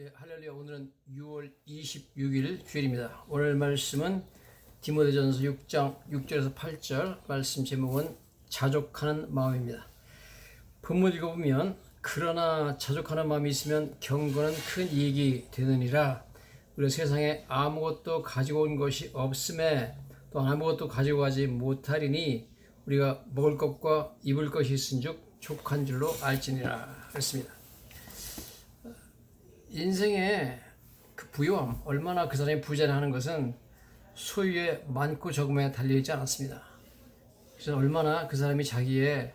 예, 할렐루야. 오늘은 6월 26일 주일입니다. 오늘 말씀은 디모데전서 6장 6절에서 8절 말씀 제목은 자족하는 마음입니다. 본문 읽어보면 그러나 자족하는 마음이 있으면 경건은 큰 이익이 되느니라. 우리 세상에 아무것도 가지고 온 것이 없음에 또 아무것도 가지고 가지 못하리니 우리가 먹을 것과 입을 것이 있은즉 족한 줄로 알지니라. 그렇습니다. 인생의 그 부유함, 얼마나 그 사람이 부자냐 하는 것은 소유의 많고 적음에 달려있지 않았습니다. 그래서 얼마나 그 사람이 자기의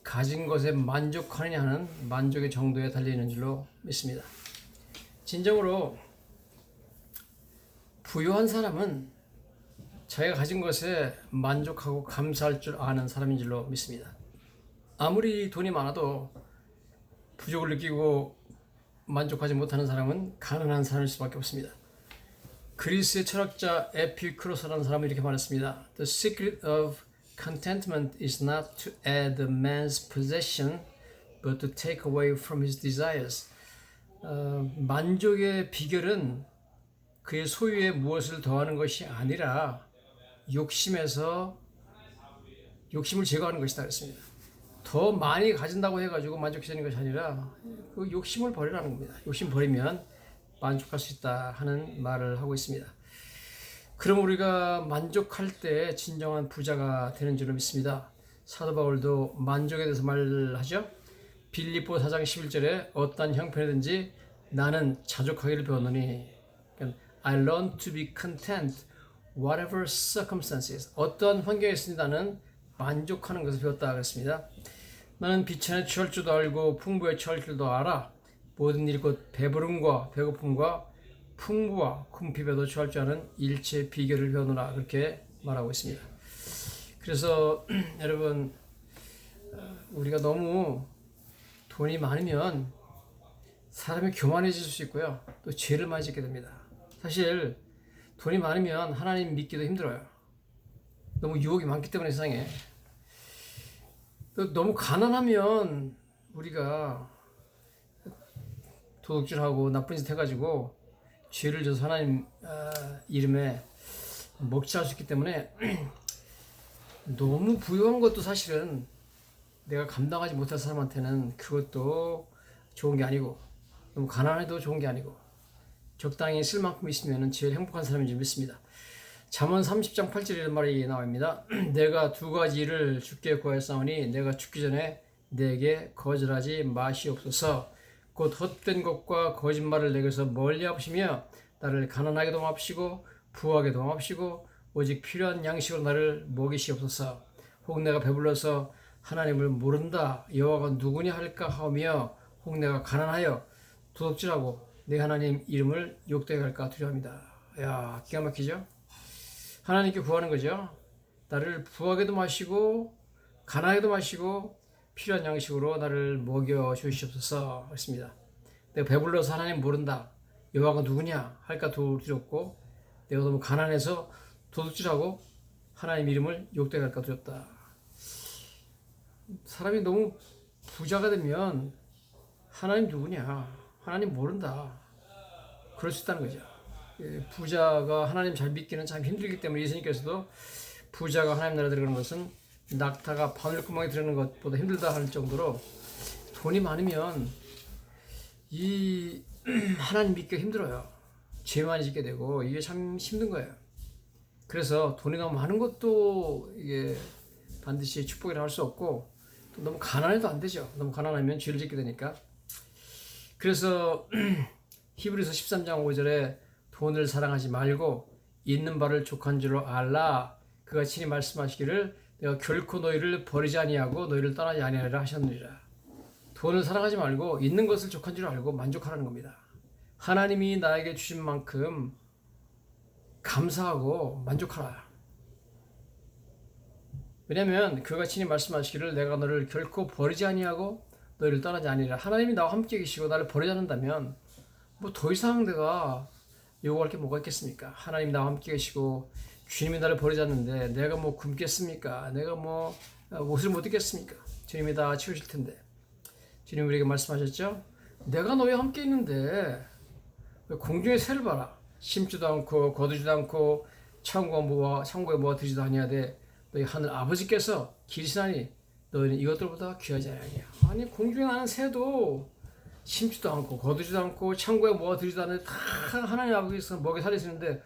가진 것에 만족하느냐 하는 만족의 정도에 달려있는 줄로 믿습니다. 진정으로 부유한 사람은 자기가 가진 것에 만족하고 감사할 줄 아는 사람인 줄로 믿습니다. 아무리 돈이 많아도 부족을 느끼고 만족하지 못하는 사람은 가난한 사람일 수밖에 없습니다. 그리스의 철학자 에피쿠로스라는 사람은 이렇게 말했습니다. The secret of contentment is not to add a man's possession, but to take away from his desires. 만족의 비결은 그의 소유에 무엇을 더하는 것이 아니라 욕심을 제거하는 것이다 그랬습니다. 더 많이 가진다고 해가지고 만족해지는 것이 아니라 그 욕심을 버리라는 겁니다. 욕심 버리면 만족할 수 있다 하는 말을 하고 있습니다. 그럼 우리가 만족할 때 진정한 부자가 되는 줄로 믿습니다. 사도 바울도 만족에 대해서 말하죠. 빌립보 4장 11절에 어떠한 형편이든지 나는 자족하기를 배웠노니 I learn to be content whatever circumstances. 어떠한 환경에 있으니 나는 만족하는 것을 배웠다 그랬습니다. 나는 비천에 취할 줄도 알고 풍부에 취할 줄도 알아. 모든 일이 곧 배부름과 배고픔과 풍부와 궁핍에도 취할 줄 아는 일체 비결을 배우노라 그렇게 말하고 있습니다. 그래서 여러분 우리가 너무 돈이 많으면 사람이 교만해질 수 있고요. 또 죄를 많이 짓게 됩니다. 사실 돈이 많으면 하나님 믿기도 힘들어요. 너무 유혹이 많기 때문에 세상에. 너무 가난하면 우리가 도둑질하고 나쁜 짓 해가지고 죄를 져서 하나님 이름에 먹칠할 수 있기 때문에 너무 부유한 것도 사실은 내가 감당하지 못할 사람한테는 그것도 좋은 게 아니고 너무 가난해도 좋은 게 아니고 적당히 쓸 만큼 있으면 제일 행복한 사람인 줄 믿습니다. 잠언 30장 8절에 이런 말이 나옵니다. 내가 두 가지 일을 주께 구하였사오니 내가 죽기 전에 내게 거절하지 마시옵소서. 곧 헛된 것과 거짓말을 내게서 멀리 하시며 나를 가난하게도 마시고 부하게도 마시고 오직 필요한 양식으로 나를 먹이시옵소서. 혹 내가 배불러서 하나님을 모른다 여호와가 누구냐 할까 하며 혹 내가 가난하여 도둑질하고 내 하나님 이름을 욕되게 할까 두려워합니다. 야, 기가 막히죠? 하나님께 구하는 거죠. 나를 부하게도 마시고 가난하게도 마시고 필요한 양식으로 나를 먹여 주시옵소서 했습니다. 내가 배불러서 하나님 모른다. 여호와가 누구냐 할까 두렵고 내가 너무 가난해서 도둑질하고 하나님 이름을 욕되게 할까 두렵다. 사람이 너무 부자가 되면 하나님 누구냐 하나님 모른다. 그럴 수 있다는 거죠. 부자가 하나님 잘 믿기는 참 힘들기 때문에 예수님께서도 부자가 하나님 나라에 들어가는 것은 낙타가 바늘구멍에 들어가는 것보다 힘들다 할 정도로 돈이 많으면 이 하나님 믿기가 힘들어요. 죄 많이 짓게 되고 이게 참 힘든 거예요. 그래서 돈이 너무 많은 것도 이게 반드시 축복이라 할 수 없고 또 너무 가난해도 안 되죠. 너무 가난하면 죄를 짓게 되니까. 그래서 히브리서 13장 5절에 돈을 사랑하지 말고 있는 바를 족한 줄로 알라. 그가 친히 말씀하시기를 내가 결코 너희를 버리지 아니하고 너희를 떠나지 아니하리라 하셨느니라. 돈을 사랑하지 말고 있는 것을 족한 줄 알고 만족하라는 겁니다. 하나님이 나에게 주신 만큼 감사하고 만족하라. 왜냐하면 그가 친히 말씀하시기를 내가 너를 결코 버리지 아니하고 너희를 떠나지 아니하리라. 하나님이 나와 함께 계시고 나를 버리지 않는다면 뭐 더 이상 내가 요구할 게 뭐가 있겠습니까? 하나님 나와 함께 계시고 주님이 나를 버리지 않는데 내가 뭐 굶겠습니까? 내가 뭐 옷을 못 입겠습니까? 주님이 다 치우실 텐데. 주님 우리에게 말씀하셨죠? 내가 너희와 함께 있는데 공중의 새를 봐라. 심지도 않고 거두지도 않고 창고에 뭐가 들지도 아니하되 너희 하늘 아버지께서 기르시나니 너희는 이것들보다 귀하지 아니하냐. 아니 공중에 나는 새도 심지도 않고 거두지도 않고 창고에 뭐가 들지도 않는데 다 하나님 아버지께서 먹여 살리시는데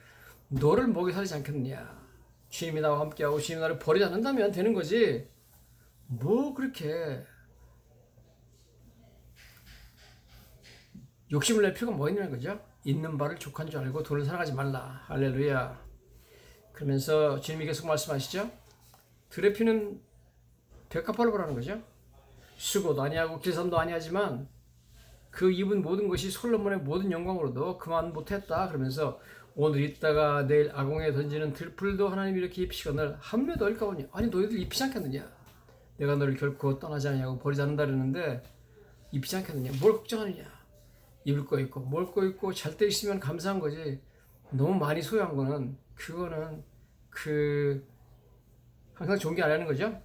너를 먹여 살리지 않겠느냐. 주님이 나와 함께하고 주님이 나를 버리지 않는다면 되는 거지. 뭐 그렇게 욕심을 낼 필요가 뭐 있는 거죠? 있는 바를 족한 줄 알고 돈을 사랑하지 말라. 할렐루야. 그러면서 주님이 계속 말씀하시죠. 들의 피는 백합화를 보라는 거죠. 수고도 아니하고 길삼도 아니하지만 그 입은 모든 것이 솔로몬의 모든 영광으로도 그만 못했다. 그러면서 오늘 있다가 내일 아공에 던지는 들풀도 하나님이 이렇게 입히시거늘 함에 넣을까오니 아니 너희들 입히지 않겠느냐. 내가 너를 결코 떠나지 않냐고 버리지 않는다 그러는데 입히지 않겠느냐. 뭘 걱정하느냐. 입을 거 있고 먹을 거 있고 잘 때 있으면 감사한 거지. 너무 많이 소유한 거는 그거는 항상 좋은 게 아니라는 거죠.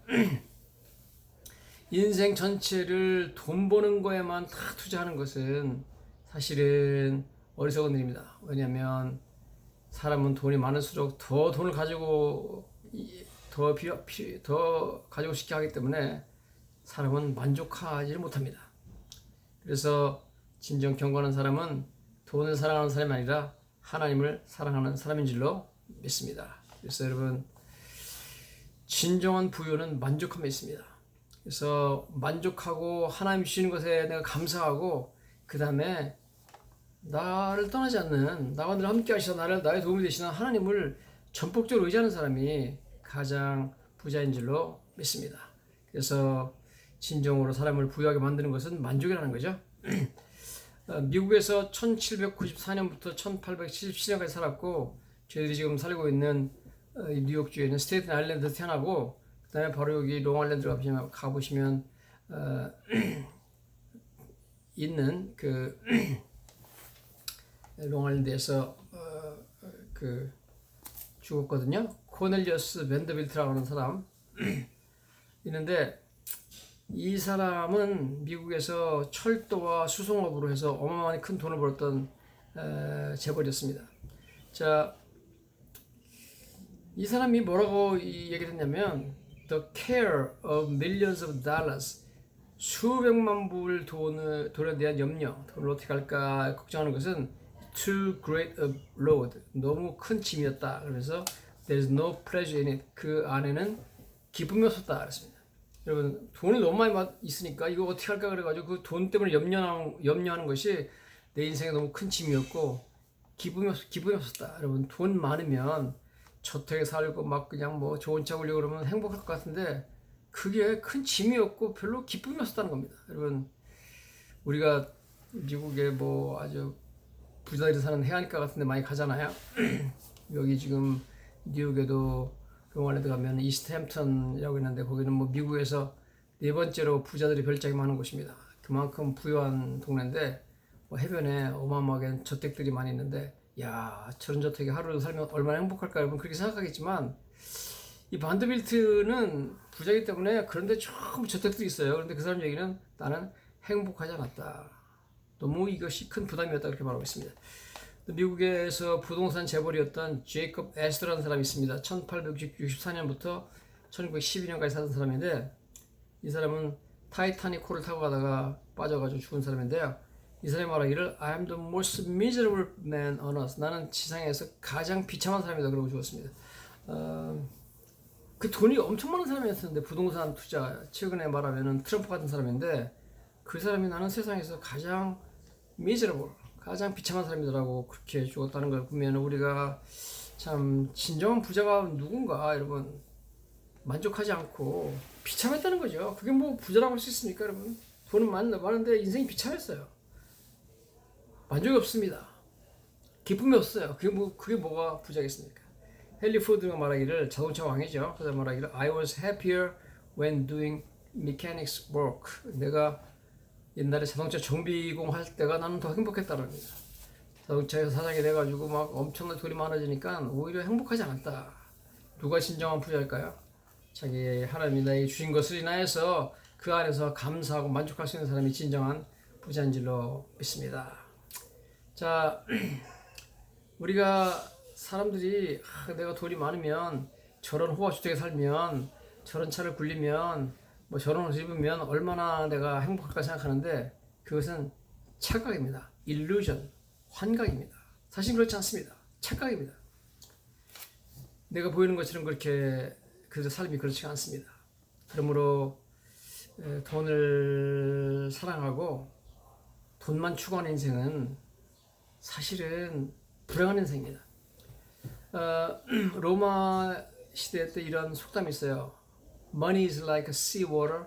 인생 전체를 돈 버는 거에만 다 투자하는 것은 사실은 어리석은 일입니다. 왜냐하면 사람은 돈이 많을수록 더 돈을 가지고 더 가지고 싶게 하기 때문에 사람은 만족하지 못합니다. 그래서 진정 경건한 사람은 돈을 사랑하는 사람이 아니라 하나님을 사랑하는 사람인 줄로 믿습니다. 그래서 여러분 진정한 부유는 만족함에 있습니다. 그래서 만족하고 하나님 주시는 것에 내가 감사하고 그 다음에 나를 떠나지 않는 나와 늘 함께 하시사 나의 도움이 되시는 하나님을 전폭적으로 의지하는 사람이 가장 부자인 줄로 믿습니다. 그래서 진정으로 사람을 부유하게 만드는 것은 만족이라는 거죠. 미국에서 1794년부터 1877년까지 살았고 저희들이 지금 살고 있는 뉴욕주에 있는 스테이튼 아일랜드 태어나고 그 다음에 바로 여기 롱아일랜드로 가보시면 있는 그 롱아일랜드에서 죽었거든요. 코넬리어스 밴더빌트라고 하는 사람 있는데 이 사람은 미국에서 철도와 수송업으로 해서 어마어마하게 큰 돈을 벌었던 재벌이었습니다. 자, 이 사람이 뭐라고 얘기를 했냐면 The care of millions of dollars 수백만 불 돈에 대한 염려, 돈을 어떻게 할까 걱정하는 것은 too great a load 너무 큰 짐이었다. 그래서 there is no pleasure in it 그 안에는 기쁨이 없었다 그랬습니다. 여러분 돈이 너무 많이 있으니까 이거 어떻게 할까 그래가지고 그 돈 때문에 염려하는 것이 내 인생에 너무 큰 짐이었고 기쁨이 없었다. 여러분 돈 많으면 저택에 살고 막 그냥 뭐 좋은 차 올리고 그러면 행복할 것 같은데 그게 큰 짐이었고 별로 기쁨이 없었다는 겁니다. 여러분 우리가 미국에 뭐 아주 부자들이 사는 해안가 같은 데 많이 가잖아요. 여기 지금 뉴욕에도 롱아일랜드 가면 이스트햄튼이라고 있는데 거기는 뭐 미국에서 네 번째로 부자들이 별장이 많은 곳입니다. 그만큼 부유한 동네인데 뭐 해변에 어마어마하게 저택들이 많이 있는데 야 저런 저택에 하루 살면 얼마나 행복할까 여러분 그렇게 생각하겠지만 이 반더빌트는 부자이기 때문에 그런데 조금 저택들이 있어요. 그런데 그 사람 얘기는 나는 행복하지 않았다. 너무 이것이 큰 부담이었다 그렇게 말하고 있습니다. 미국에서 부동산 재벌이었던 제이콥 에스더라는 사람이 있습니다. 1864년부터 1912년까지 살던 사람인데 이 사람은 타이타닉 호를 타고 가다가 빠져가지고 죽은 사람인데요. 이 사람이 말하기를 I am the most miserable man on earth. 나는 지상에서 가장 비참한 사람이다 그러고 죽었습니다. 그 돈이 엄청 많은 사람이었는데 부동산 투자 최근에 말하면은 트럼프 같은 사람인데 그 사람이 나는 세상에서 가장 miserable 가장 비참한 사람이더라고 그렇게 죽었다는 걸 보면 우리가 참 진정한 부자가 누군가 여러분 만족하지 않고 비참했다는 거죠. 그게 뭐 부자라고 할 수 있습니까 여러분? 돈은 많은데 인생이 비참했어요. 만족이 없습니다. 기쁨이 없어요. 그게 뭐가 부자겠습니까? 헨리 포드가 말하기를 자동차 왕이죠. 그래서 말하기를 I was happier when doing mechanics work. 내가 옛날에 자동차 정비공 할 때가 나는 더 행복했다는 겁니다. 자동차에서 사장이 돼가지고 막 엄청나게 돈이 많아지니까 오히려 행복하지 않았다. 누가 진정한 부자일까요? 자기 하나님이 나에게 주신 것을 인하여서 그 안에서 감사하고 만족할 수 있는 사람이 진정한 부자인 줄로 믿습니다. 자, 우리가 사람들이 내가 돈이 많으면 저런 호화주택에 살면 저런 차를 굴리면 뭐 저런 옷을 입으면 얼마나 내가 행복할까 생각하는데 그것은 착각입니다. illusion, 환각입니다. 사실 그렇지 않습니다. 착각입니다. 내가 보이는 것처럼 그렇게 그 삶이 그렇지가 않습니다. 그러므로 돈을 사랑하고 돈만 추구하는 인생은 사실은 불행한 인생입니다. 로마 시대 때 이런 속담이 있어요. Money is like sea water.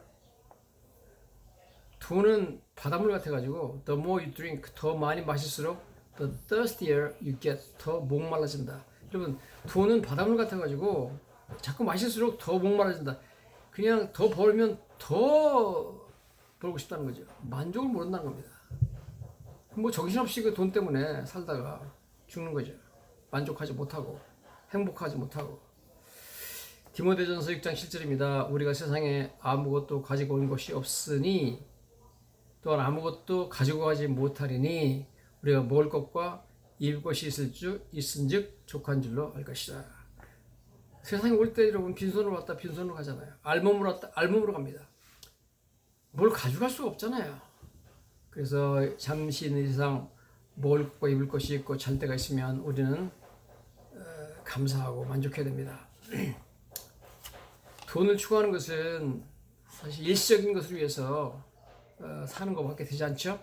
돈은 바닷물 같아가지고 the more you drink, 더 많이 마실수록 the thirstier you get, 더 목말라진다. 여러분, 돈은 바닷물 같아가지고 자꾸 마실수록 더 목말라진다. 그냥 더 벌면 더 벌고 싶다는 거죠. 만족을 모른다는 겁니다. 뭐 정신없이 그 돈 때문에 살다가 죽는 거죠. 만족하지 못하고 행복하지 못하고. 디모데전서 6장 7절입니다. 우리가 세상에 아무것도 가지고 온 것이 없으니 또한 아무것도 가지고 가지 못하리니 우리가 먹을 것과 입을 것이 있은즉 족한 줄로 알 것이다. 세상에 올 때 여러분 빈손으로 왔다 빈손으로 가잖아요. 알몸으로 왔다 알몸으로 갑니다. 뭘 가져갈 수가 없잖아요. 그래서 잠시 있는 세상 먹을 것과 입을 것이 있고 잘 데가 있으면 우리는 감사하고 만족해야 됩니다. 돈을 추구하는 것은 사실 일시적인 것을 위해서 사는 것밖에 되지 않죠.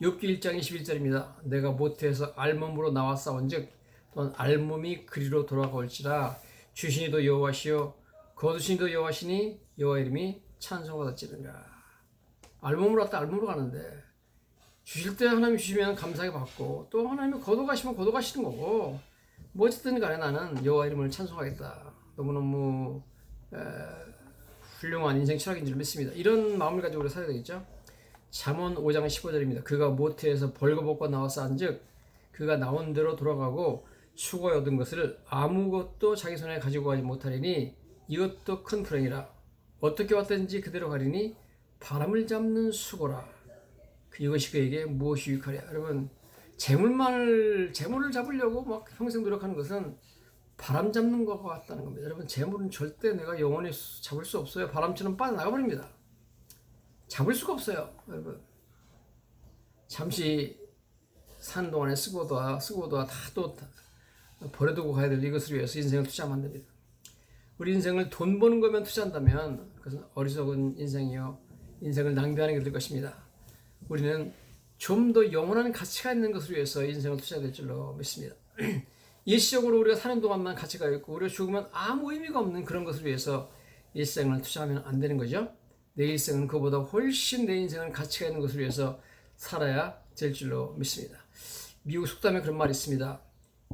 욥기 1장 21절입니다. 내가 모태에서 알몸으로 나와 싸운즉 또한 알몸이 그리로 돌아올지라 주신이도 여호와시요 거두신이도 여호와시니 여호와 이름이 찬송받았지는가. 알몸으로 왔다 알몸으로 가는데 주실 때 하나님이 주시면 감사하게 받고 또 하나님이 거둬가시면 거둬가시는 거고 뭐 어쨌든 간에 나는 여호와 이름을 찬송하겠다. 너무너무 훌륭한 인생 철학인 줄 믿습니다. 이런 마음을 가지고 우리가 살아야 되겠죠. 잠언 5장 15절입니다. 그가 모태에서 벌거벗고 나와서 한즉 그가 나온 대로 돌아가고 수고에 얻은 것을 아무것도 자기 손에 가지고 가지 못하리니 이것도 큰 불행이라. 어떻게 왔든지 그대로 가리니 바람을 잡는 수고라. 이것이 그에게 무엇이 유익하랴. 여러분 재물을 잡으려고 막 평생 노력하는 것은 바람 잡는 것과 같다는 겁니다. 여러분 재물은 절대 내가 영원히 잡을 수 없어요. 바람처럼 빠져나가 버립니다. 잡을 수가 없어요. 여러분 잠시 사는 동안에 쓰고도 다 또 버려두고 가야 될 이것을 위해서 인생을 투자하면 안 됩니다. 우리 인생을 돈 버는 거면 투자한다면 그것은 어리석은 인생이요 인생을 낭비하는 게 될 것입니다. 우리는 좀 더 영원한 가치가 있는 것을 위해서 인생을 투자해야 될 줄로 믿습니다. 일시적으로 우리가 사는 동안만 가치가 있고 우리가 죽으면 아무 의미가 없는 그런 것을 위해서 일생을 투자하면 안 되는 거죠. 내 일생은 그보다 훨씬 내 인생은 가치가 있는 것을 위해서 살아야 될 줄로 믿습니다. 미국 속담에 그런 말이 있습니다.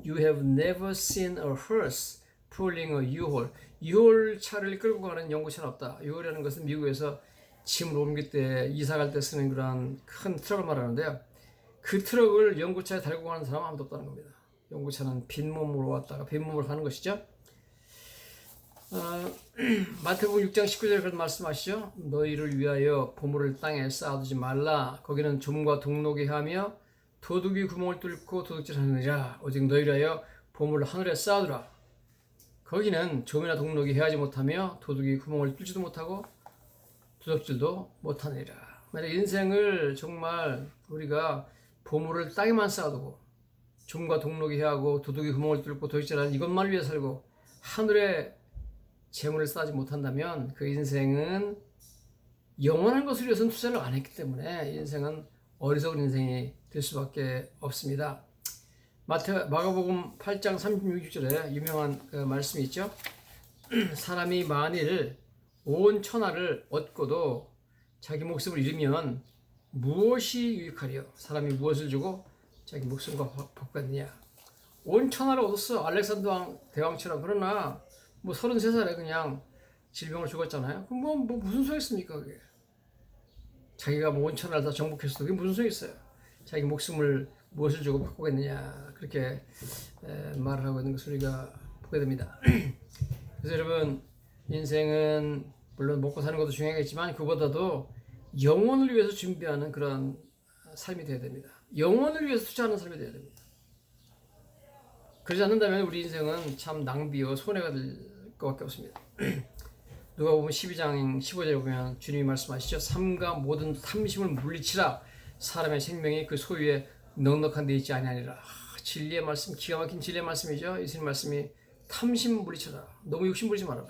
You have never seen a hearse pulling a U-Haul. U-Haul 차를 끌고 가는 연구차는 없다. U-Haul이라는 것은 미국에서 짐을 옮길 때 이사 갈 때 쓰는 그런 큰 트럭을 말하는데요. 그 트럭을 연구차에 달고 가는 사람은 아무도 없다는 겁니다. 연구차는 빈몸으로 왔다가 빈몸으로 가는 것이죠. 마태복음 6장 19절에 그런 말씀하시죠. 너희를 위하여 보물을 땅에 쌓아두지 말라. 거기는 좀과 동록이 하며 도둑이 구멍을 뚫고 도둑질하느니라. 오직 너희를 위하여 보물을 하늘에 쌓아두라. 거기는 좀이나 동록이 해하지 못하며 도둑이 구멍을 뚫지도 못하고 도둑질도 못하느니라. 만약 인생을 정말 우리가 보물을 땅에만 쌓아두고 좀과 동록이 해하고 도둑이 구멍을 뚫고 도둑질하는 이것만 위해 살고 하늘에 재물을 쌓지 못한다면 그 인생은 영원한 것을 위해서는 투자를 안 했기 때문에 인생은 어리석은 인생이 될 수밖에 없습니다. 마가복음 8장 36절에 유명한 그 말씀이 있죠. 사람이 만일 온 천하를 얻고도 자기 목숨을 잃으면 무엇이 유익하리요? 사람이 무엇을 주고 자기 목숨과 바꾸겠느냐? 온 천하를 얻었어. 알렉산더 대왕처럼. 그러나 뭐 33살에 그냥 질병을 죽었잖아요. 그럼 뭐 무슨 소용 있습니까 그게? 자기가 뭐 온 천하를 다 정복했어도 그게 무슨 소용 있어요? 자기 목숨을 무엇을 주고 바꾸겠느냐 그렇게 말을 하고 있는 것을 우리가 보게 됩니다. 그래서 여러분 인생은 물론 먹고 사는 것도 중요하겠지만 그보다도 영혼을 위해서 준비하는 그런 삶이 되어야 됩니다. 영혼을 위해서 투자하는 삶이 되어야 됩니다. 그러지 않는다면 우리 인생은 참 낭비와 손해가 될 것밖에 없습니다. 누가 보면 12장 15절에 보면 주님이 말씀하시죠. 삼가 모든 탐심을 물리치라. 사람의 생명이 그 소유에 넉넉한 데 있지 아니하니라. 진리의 말씀, 기가 막힌 진리의 말씀이죠. 예수님 말씀이 탐심 물리쳐라. 너무 욕심 부리지 말아라.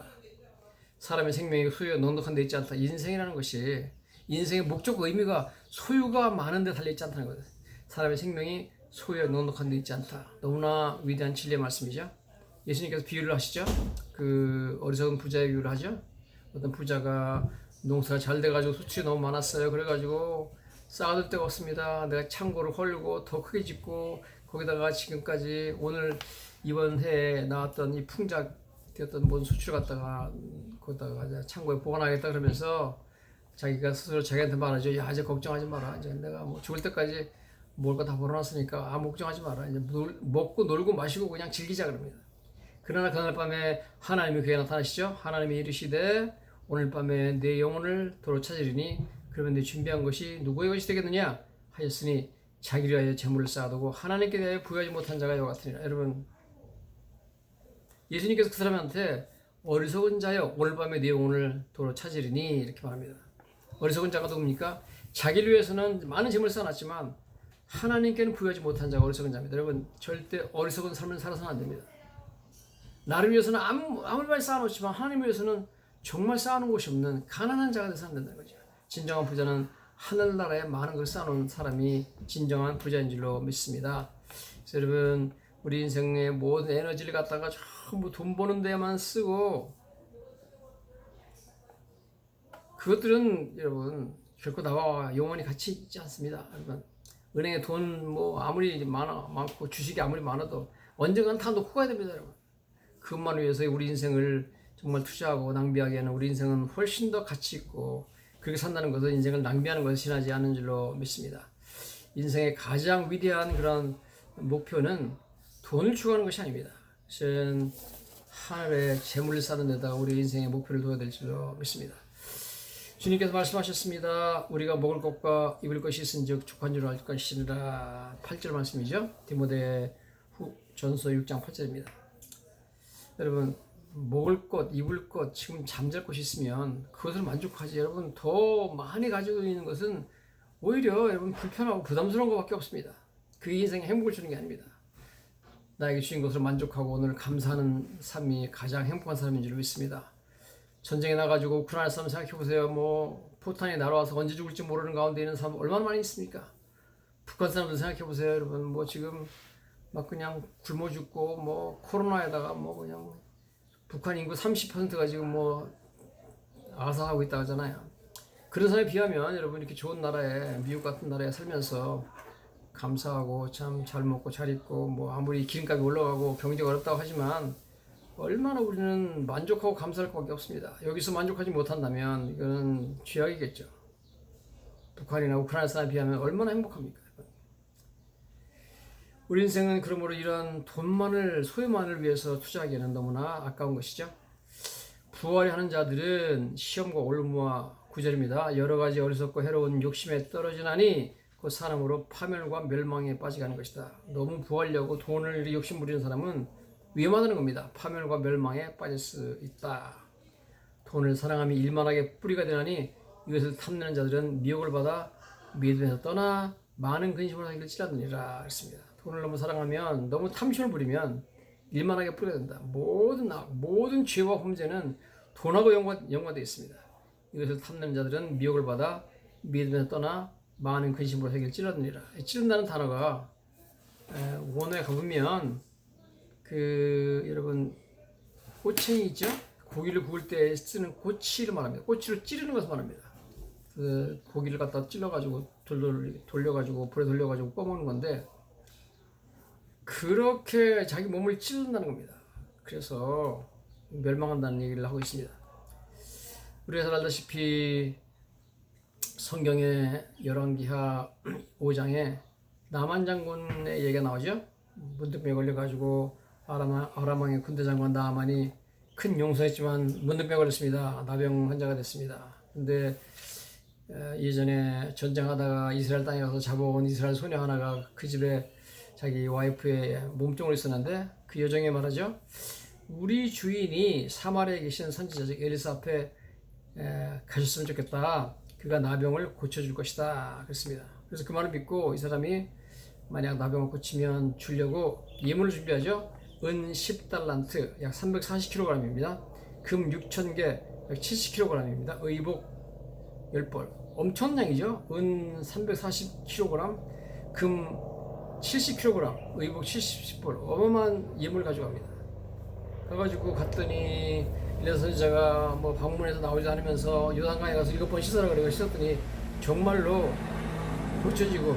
사람의 생명이 소유가 넉넉한 데 있지 않다. 인생이라는 것이 인생의 목적, 의미가 소유가 많은 데 달려있지 않다는 거예요. 사람의 생명이 소유가 넉넉한 데 있지 않다. 너무나 위대한 진리의 말씀이죠. 예수님께서 비유를 하시죠. 그 어리석은 부자의 비유를 하죠. 어떤 부자가 농사가 잘 돼가지고 수출이 너무 많았어요. 그래가지고 쌓아둘 데가 없습니다. 내가 창고를 헐고 더 크게 짓고 거기다가 지금까지 오늘 이번 해에 나왔던 이 풍작되었던 모든 수출을 갖다가 거기다가 창고에 보관하겠다 그러면서 자기가 스스로 자기한테 말하죠. 야, 이제 걱정하지 마라. 이제 내가 뭐 죽을 때까지 먹을 거 다 벌어놨으니까 아무 걱정하지 마라. 이제 먹고 놀고 마시고 그냥 즐기자 그럽니다. 그러나 그날 밤에 하나님이 그에게 나타나시죠. 하나님이 이르시되 오늘 밤에 내 영혼을 도로 찾으리니 그러면 내 준비한 것이 누구의 것이 되겠느냐 하였으니 자기를 위하여 재물을 쌓아두고 하나님께 대하여 부여하지 못한 자가 이와 같으니라. 여러분, 예수님께서 그 사람한테 어리석은 자여 오늘 밤에 내 영혼을 도로 찾으리니 이렇게 말합니다. 어리석은 자가 누굽니까? 자기를 위해서는 많은 재물을 쌓아놨지만 하나님께는 부여하지 못한 자가 어리석은 자입니다. 여러분, 절대 어리석은 삶을 살아서는 안 됩니다. 나를 위해서는 아무리 많이 쌓아놓지만 하나님을 위해서는 정말 쌓아놓은 곳이 없는 가난한 자가 돼서 안 된다는 거죠. 진정한 부자는 하늘나라에 많은 걸 쌓아놓은 사람이 진정한 부자인 줄로 믿습니다. 그래서 여러분, 우리 인생의 모든 에너지를 갖다가 전부 돈 버는 데만 쓰고 그것들은 여러분 결코 나와 영원히 같이 있지 않습니다. 여러분, 은행에 돈 뭐 아무리 많고 주식이 아무리 많아도 언젠가는 다 놓고 가야 됩니다. 여러분, 그것만을 위해서 우리 인생을 정말 투자하고 낭비하기에는 우리 인생은 훨씬 더 가치 있고 그렇게 산다는 것은 인생을 낭비하는 것을 지나지 않는 줄로 믿습니다. 인생의 가장 위대한 그런 목표는 돈을 추구하는 것이 아닙니다. 사실은 하늘에 재물을 쌓는 데다가 우리 인생의 목표를 둬야 될 줄로 믿습니다. 주님께서 말씀하셨습니다. 우리가 먹을 것과 입을 것이 있은즉 족한 줄 알 것이니라. 8절 말씀이죠. 디모데 전서 6장 8절입니다. 여러분, 먹을 것, 입을 것, 지금 잠잘 곳이 있으면 그것을 만족하지. 여러분, 더 많이 가지고 있는 것은 오히려 여러분 불편하고 부담스러운 것밖에 없습니다. 그게 인생에 행복을 주는 게 아닙니다. 나에게 주신 것으로 만족하고 오늘 감사하는 삶이 가장 행복한 삶인 줄 믿습니다. 전쟁에 나가지고 우크라이나 사람 생각해보세요. 뭐 포탄이 날아와서 언제 죽을지 모르는 가운데 있는 사람 얼마나 많이 있습니까? 북한 사람들 생각해보세요. 여러분, 뭐 지금 막 그냥 굶어 죽고 뭐 코로나에다가 뭐 그냥 북한 인구 30%가 지금 뭐 아사하고 있다 하잖아요. 그런 사람에 비하면 여러분 이렇게 좋은 나라에 미국 같은 나라에 살면서 감사하고 참 잘 먹고 잘 입고 뭐 아무리 기름값이 올라가고 경제가 어렵다고 하지만 얼마나 우리는 만족하고 감사할 것밖에 없습니다. 여기서 만족하지 못한다면 이거는 죄악이겠죠. 북한이나 우크라이나 사람에 비하면 얼마나 행복합니까? 우리 인생은 그러므로 이런 돈만을 소유만을 위해서 투자하기에는 너무나 아까운 것이죠. 부활이 하는 자들은 시험과 올무와 구절입니다. 여러 가지 어리석고 해로운 욕심에 떨어지나니 그 사람으로 파멸과 멸망에 빠지가는 것이다. 너무 부하려고 돈을 욕심 부리는 사람은 위험하다는 겁니다. 파멸과 멸망에 빠질 수 있다. 돈을 사랑함이 일만하게 뿌리가 되나니 이것을 탐내는 자들은 미혹을 받아 믿음에서 떠나 많은 근심을 하기를 찌라느니라 했습니다. 돈을 너무 사랑하면, 너무 탐심을 부리면 일만하게 뿌리가 된다. 모든 죄와 범죄는 돈하고 연관되어 있습니다. 이것을 탐내는 자들은 미혹을 받아 믿음에서 떠나 많은 근심으로 하기를 찌르느니라. 찌른다는 단어가 원어에 가보면 여러분 꼬챙이 있죠? 고기를 구울 때 쓰는 꼬치를 말합니다. 꼬치를 찌르는 것을 말합니다. 그 고기를 갖다 찔러가지고 돌려가지고 불에 돌려가지고 꺼먹는 건데 그렇게 자기 몸을 찌른다는 겁니다. 그래서 멸망한다는 얘기를 하고 있습니다. 우리가 잘 알다시피 성경의 열왕기하 5장에 나만 장군의 얘기가 나오죠. 문둥병에 걸려가지고 아람 왕의 군대 장관 나만이 큰 용서했지만 문둥병에 걸렸습니다. 나병 환자가 됐습니다. 근데 예전에 전쟁하다가 이스라엘 땅에 가서 잡아온 이스라엘 소녀 하나가 그 집에 자기 와이프의 몸종으로 있었는데 그 여정에 말하죠. 우리 주인이 사마리아에 계신 선지자 즉 엘리사 앞에 가셨으면 좋겠다. 그가 나병을 고쳐줄 것이다. 그랬습니다. 그래서 그 말을 믿고 이 사람이 만약 나병을 고치면 주려고 예물을 준비하죠. 은 10달란트 약 340kg입니다. 금 6,000개 약 70kg입니다. 의복 10벌 엄청난양이죠. 은 340kg, 금 70kg, 의복 70벌 어마어마한 예물을 가져갑니다. 가가지고 갔더니 엘리사 선지자가 뭐 방문해서 나오지 않으면서 요단강에 가서 7번 씻으라 그래서 씻었더니 정말로 고쳐지고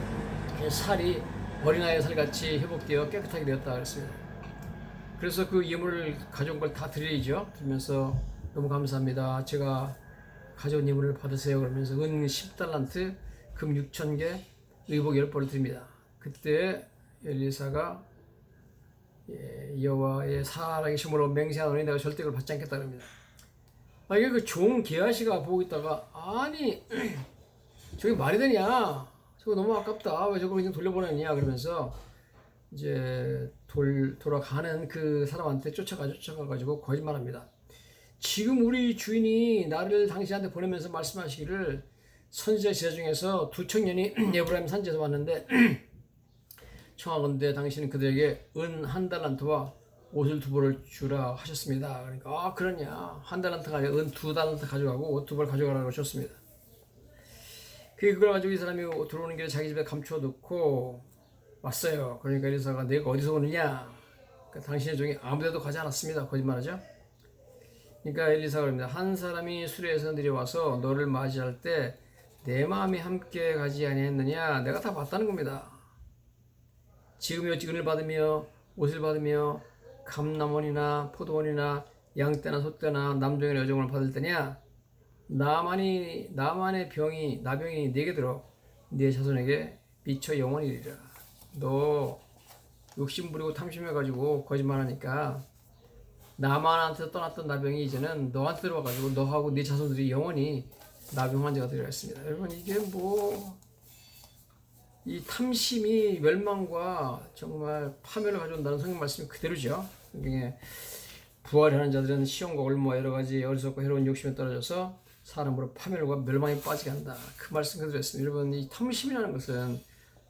살이 어린아이의 살같이 회복되어 깨끗하게 되었다 그랬습니다. 그래서 그 예물을 가져온 걸 다 드려야죠. 그러면서 너무 감사합니다. 제가 가져온 예물을 받으세요. 그러면서 은 10달란트, 금 6,000개, 의복 10벌을 드립니다. 그때 엘리사가 여호와의 살아계심으로 맹세하노니 내가 절대 그걸 받지 않겠다 그럽니다. 이게 그 종 게하시가 보고 있다가 아니 저게 말이 되냐? 저거 너무 아깝다. 왜 저걸 그냥 돌려보내냐? 그러면서 이제 돌아가는 그 사람한테 쫓아가가지고 거짓말합니다. 지금 우리 주인이 나를 당신한테 보내면서 말씀하시기를 선지자 제자 중에서 두 청년이 에브라임 산지에서 왔는데 청하건대 당신은 그들에게 은 1달란트와 옷을 2벌을 주라 하셨습니다. 그러니까 그러냐 1달란트 가지고 은 2달란트 가져가고 옷 2벌 가져가라고 하셨습니다. 그걸 가지고 이 사람이 들어오는 길에 자기 집에 감추어 놓고 왔어요. 그러니까 엘리사가 내가 어디서 오느냐? 그러니까 당신의 종이 아무데도 가지 않았습니다. 거짓말하죠. 그러니까 엘리사가 그럽니다. 한 사람이 수레에서 내려와서 너를 맞이할 때 내 마음이 함께 가지 아니했느냐? 내가 다 봤다는 겁니다. 지금이 어찌 은을 받으며 옷을 받으며 감남원이나 포도원이나 양떼나 소떼나 남종이나 여종을 받을 때냐? 나만의 병이 내게 들어 네 자손에게 미쳐 영원히 이르리라. 너 욕심 부리고 탐심해가지고 거짓말하니까 나만한테 떠났던 나병이 이제는 너한테 들어와가지고 너하고 네 자손들이 영원히 나병 환자가 되리라 했습니다. 여러분 이게 뭐 이 탐심이 멸망과 정말 파멸을 가져온다는 성경 말씀이 그대로죠. 성경에 부활하는 자들은 시험과 올무와 여러 가지 어리석고 해로운 욕심에 떨어져서 사람으로 파멸과 멸망에 빠지게 한다. 그 말씀 그대로 했습니다. 여러분 이 탐심이라는 것은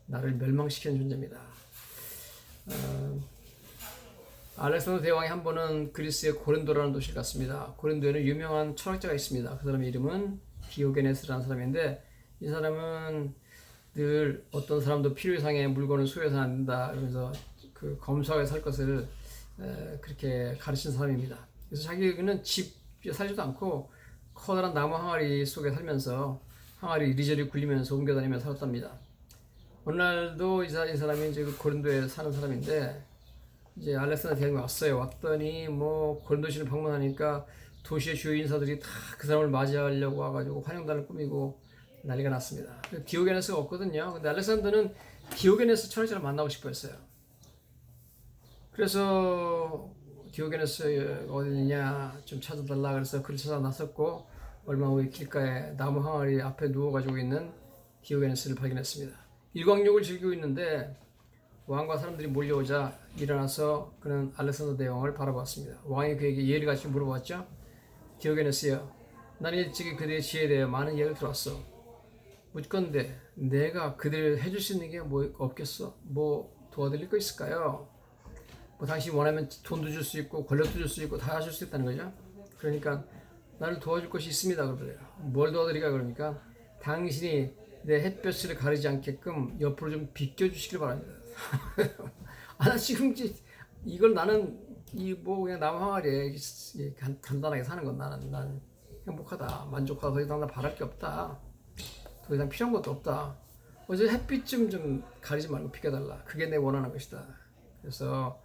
나를 멸망시키는 존재입니다. 알렉산더 대왕이 한 번은 그리스의 고린도라는 도시를 갔습니다. 고린도에는 유명한 철학자가 있습니다. 그 사람의 이름은 디오게네스라는 사람인데 이 사람은 늘 어떤 사람도 필요 이상의 물건을 소유해서는 안 된다. 그러면서 그 검소하게 살 것을 그렇게 가르친 사람입니다. 그래서 자기는 집에 살지도 않고 커다란 나무 항아리 속에 살면서 항아리 이리저리 굴리면서 옮겨다니며 살았답니다. 어느 날도 이 사람이 이제 그 고린도에 사는 사람인데 이제 알렉산더 대왕이 왔어요. 왔더니 뭐 고린도시를 방문하니까 도시의 주요 인사들이 다 그 사람을 맞이하려고 와가지고 환영단을 꾸미고 난리가 났습니다. 디오게네스가 없거든요. 근데 알렉산더는 디오게네스 철학자를 만나고 싶어 했어요. 그래서 디오게네스 어디 있냐 좀 찾아달라 그래서 그를 찾아 나섰고 얼마 후에 길가에 나무 항아리 앞에 누워가지고 있는 디오게네스를 발견했습니다. 일광욕을 즐기고 있는데 왕과 사람들이 몰려오자 일어나서 그는 알렉산더 대왕을 바라보았습니다. 왕이 그에게 예의같이 물어봤죠. 디오게네스여, 나는 일찍이 그들의 지혜에 대해 많은 이야기를 들었어. 묻건대 내가 그들을 해줄 수 있는 게 뭐 없겠어? 뭐 도와드릴 거 있을까요? 뭐 당신이 원하면 돈도 줄 수 있고 권력도 줄 수 있고 다 하실 수 있다는 거죠. 그러니까 나를 도와줄 것이 있습니다. 그러더래요. 뭘 도와드릴까? 그러니까 당신이 내 햇볕을 가리지 않게끔 옆으로 좀 비껴주시길 바랍니다. 나 지금 이걸 나는 이 뭐 그냥 나무 항아리에 간단하게 사는 건 난 행복하다, 만족하다, 더 이상 나 바랄 게 없다, 더 이상 필요한 것도 없다. 어제 햇빛 좀 가리지 말고 비켜달라. 그게 내 원하는 것이다. 그래서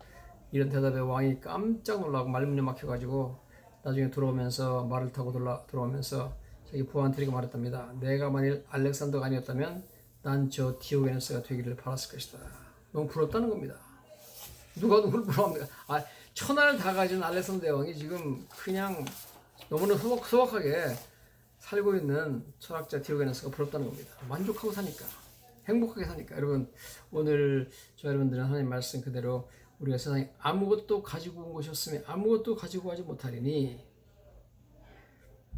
이런 대답에 왕이 깜짝 놀라고 말문이 막혀가지고 나중에 돌아오면서 말을 타고 돌아오면서 자기 부하한테 이렇게 말했답니다. 내가 만일 알렉산더가 아니었다면 난 저 디오게네스가 되기를 바랐을 것이다. 너무 부럽다는 겁니다. 누가 누굴 부러워합니까? 천하를 다 가진 알렉산더 대왕이 지금 그냥 너무나 소박하게 살고 있는 철학자 디오게네스가 부럽다는 겁니다. 만족하고 사니까, 행복하게 사니까. 여러분, 오늘 저 여러분들은 하나님 말씀 그대로 우리가 세상에 아무것도 가지고 온 것이 없으면 아무것도 가지고 가지 못하리니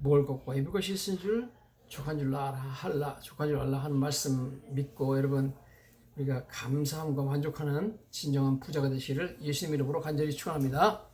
먹을 것과 입을 것이 있은 줄 족한 줄 알라 족한 줄 알라 하는 말씀 믿고 여러분 우리가 감사함과 만족하는 진정한 부자가 되시기를 예수님 이름으로 간절히 축원합니다.